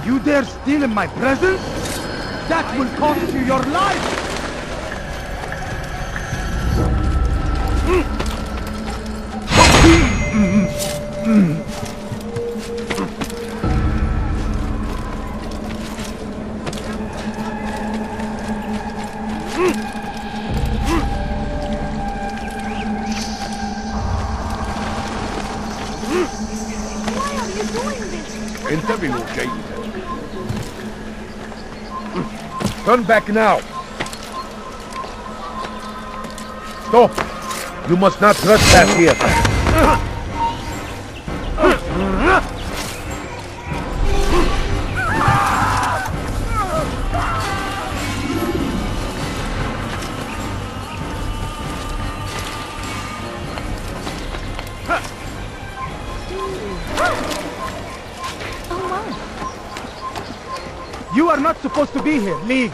You dare steal in my presence? That will cost you your life! انتبهوا جيدا. Turn back now. Stop. You must not trespass here. You are not supposed to be here. Leave.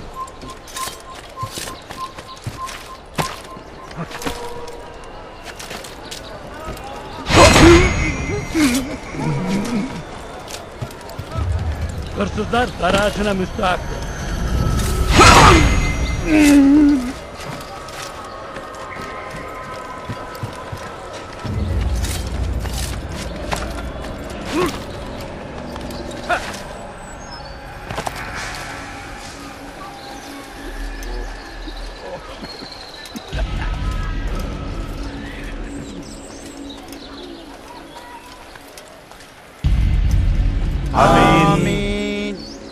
Hırsızlar garajına müstahak.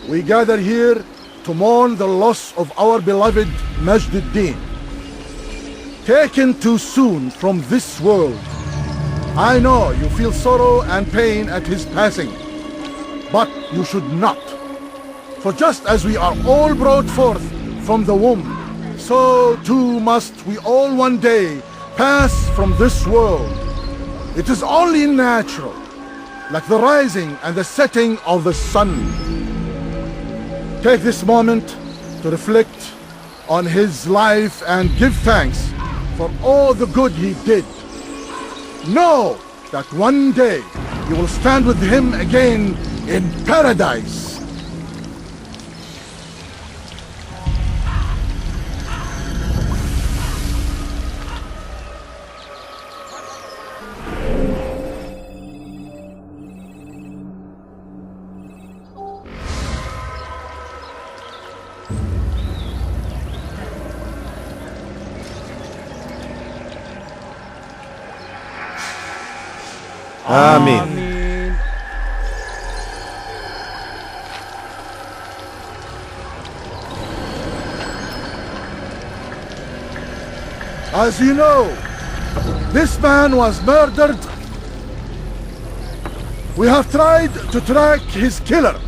We gather here to mourn the loss of our beloved Majd-ud-Din. Taken too soon from this world. I know you feel sorrow and pain at his passing, but you should not. For just as we are all brought forth from the womb, so too must we all one day pass from this world. It is only natural, like the rising and the setting of the sun. Take this moment to reflect on his life and give thanks for all the good he did. Know that one day you will stand with him again in paradise. Amen. As you know, this man was murdered. We have tried to track his killer,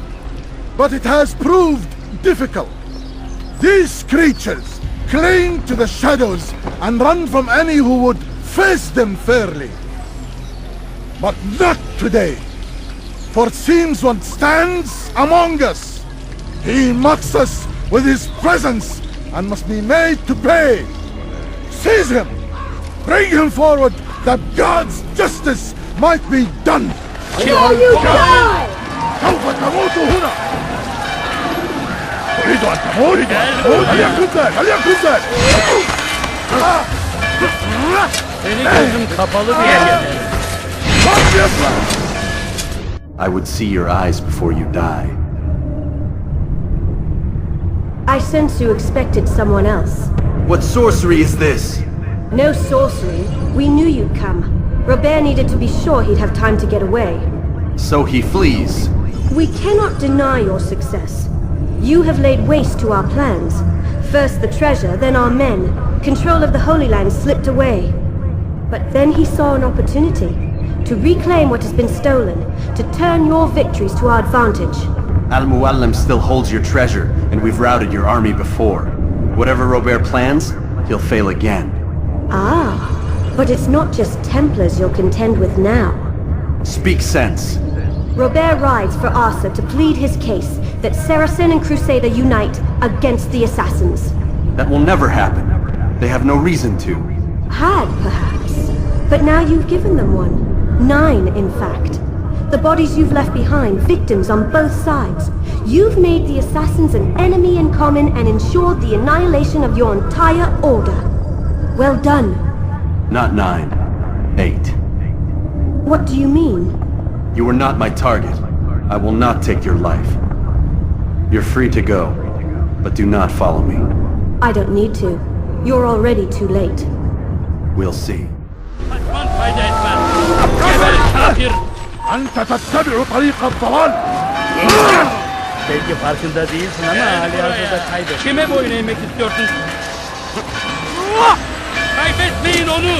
but it has proved difficult. These creatures cling to the shadows and run from any who would face them fairly. But not today, for it seems one stands among us. He mocks us with his presence and must be made to pay. Seize him! Bring him forward that God's justice might be done! Here you die! سوف تموت هنا! أريد أن تموت! هل يكن ذلك؟ هل يكن ذلك؟ Seni gözüm kapalı diye gelirim. I would see your eyes before you die. I sense you expected someone else. What sorcery is this? No sorcery. We knew you'd come. Robert needed to be sure he'd have time to get away. So he flees. We cannot deny your success. You have laid waste to our plans. First the treasure, then our men. Control of the Holy Land slipped away. But then he saw an opportunity to reclaim what has been stolen, to turn your victories to our advantage. Al-Muallim still holds your treasure, and we've routed your army before. Whatever Robert plans, he'll fail again. Ah, but it's not just Templars you'll contend with now. Speak sense. Robert rides for Arthur to plead his case that Saracen and Crusader unite against the Assassins. That will never happen. They have no reason to. Had, perhaps. But now you've given them one. 9, in fact. The bodies you've left behind, victims on both sides. You've made the assassins an enemy in common and ensured the annihilation of your entire order. Well done. Not 9. 8. What do you mean? You were not my target. I will not take your life. You're free to go, but do not follow me. I don't need to. You're already too late. We'll see. Kaçman fayda etmez. Geber kafir. أنت تتبع طريق الضلال. Belki farkında değilsin ama hali hazırda kaybet. Kime boyun eğmek istiyorsun? Kaybetmeyin onu!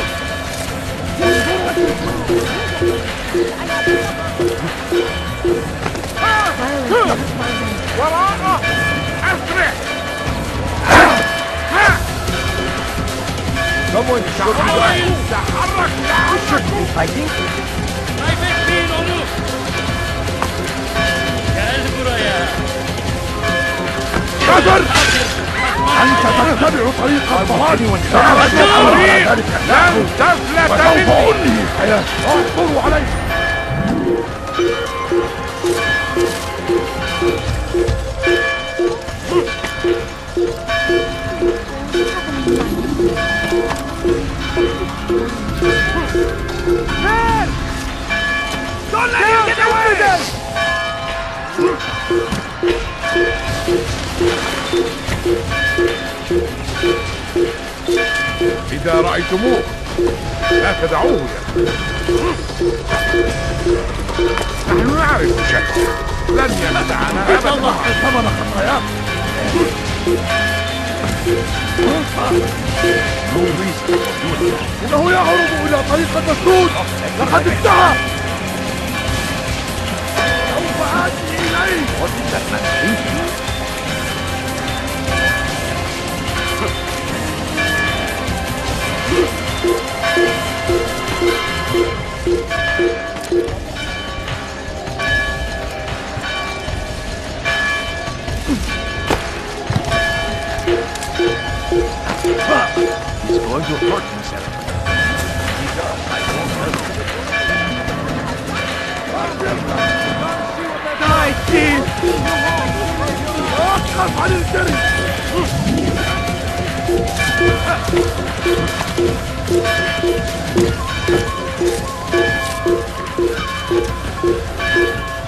وراءه أسرع. Someone shot me down. تحرك Kaybetmeyin onu! Gel buraya! قدر. أنت تتبع طريق الضلال. لن تفلت وسوف أنهي الحياة. اصبروا علي. Don't let him get away! إذا رأيتموه لا تدعوه يخرج. نحن نعرف شكله لن يمنعنا أبدا ثمن خطاياه. إنه يهرب إلى طريق المسدود. لقد انتهى. سوف آتي إليه. He's going to hurt himself. He does. I won't hurt him. Die, thief! أخف عن الجري.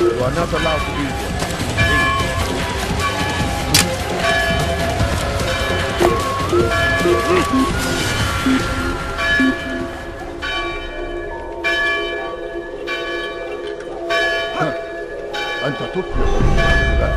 You are not allowed to eat it. أنت تطلق الشباب.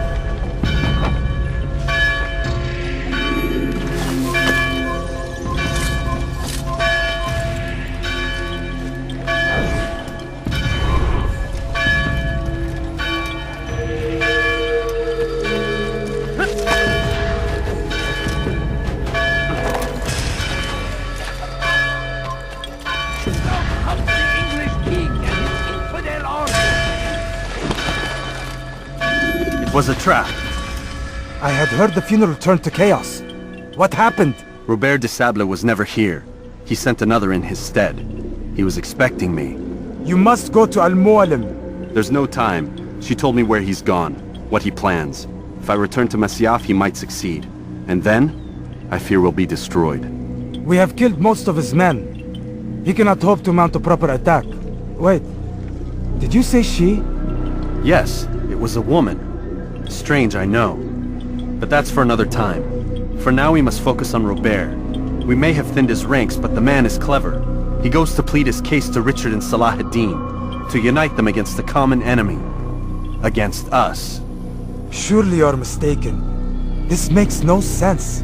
It was a trap. I had heard the funeral turned to chaos. What happened? Robert de Sable was never here. He sent another in his stead. He was expecting me. You must go to Al-Mualim. There's no time. She told me where he's gone, what he plans. If I return to Masyaf, he might succeed. And then, I fear we'll be destroyed. We have killed most of his men. He cannot hope to mount a proper attack. Wait, did you say she? Yes, it was a woman. Strange, I know. But that's for another time. For now, we must focus on Robert. We may have thinned his ranks, but the man is clever. He goes to plead his case to Richard and Salah ad-Din, to unite them against the common enemy. Against us. Surely you're mistaken. This makes no sense.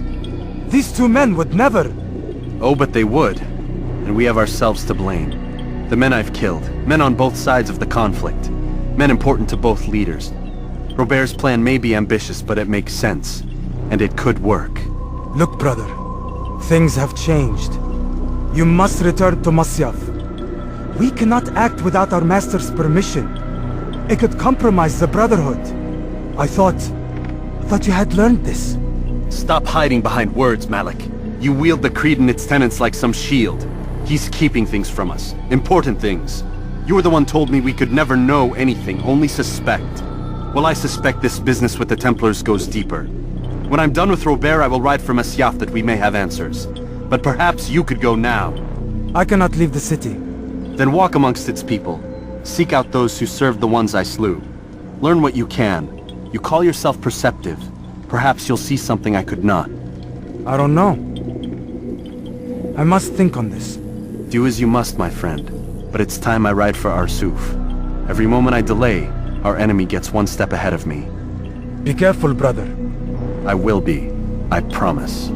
These two men would never... Oh, but they would. And we have ourselves to blame. The men I've killed, men on both sides of the conflict. Men important to both leaders. Robert's plan may be ambitious, but it makes sense. And it could work. Look, brother. Things have changed. You must return to Masyaf. We cannot act without our master's permission. It could compromise the Brotherhood. I thought you had learned this. Stop hiding behind words, Malik. You wield the creed and its tenets like some shield. He's keeping things from us. Important things. You were the one told me we could never know anything, only suspect. Well, I suspect this business with the Templars goes deeper. When I'm done with Robert, I will ride for Masyaf that we may have answers. But perhaps you could go now. I cannot leave the city. Then walk amongst its people. Seek out those who served the ones I slew. Learn what you can. You call yourself perceptive. Perhaps you'll see something I could not. I don't know. I must think on this. Do as you must, my friend. But it's time I ride for Arsuf. Every moment I delay, our enemy gets one step ahead of me. Be careful, brother. I will be. I promise.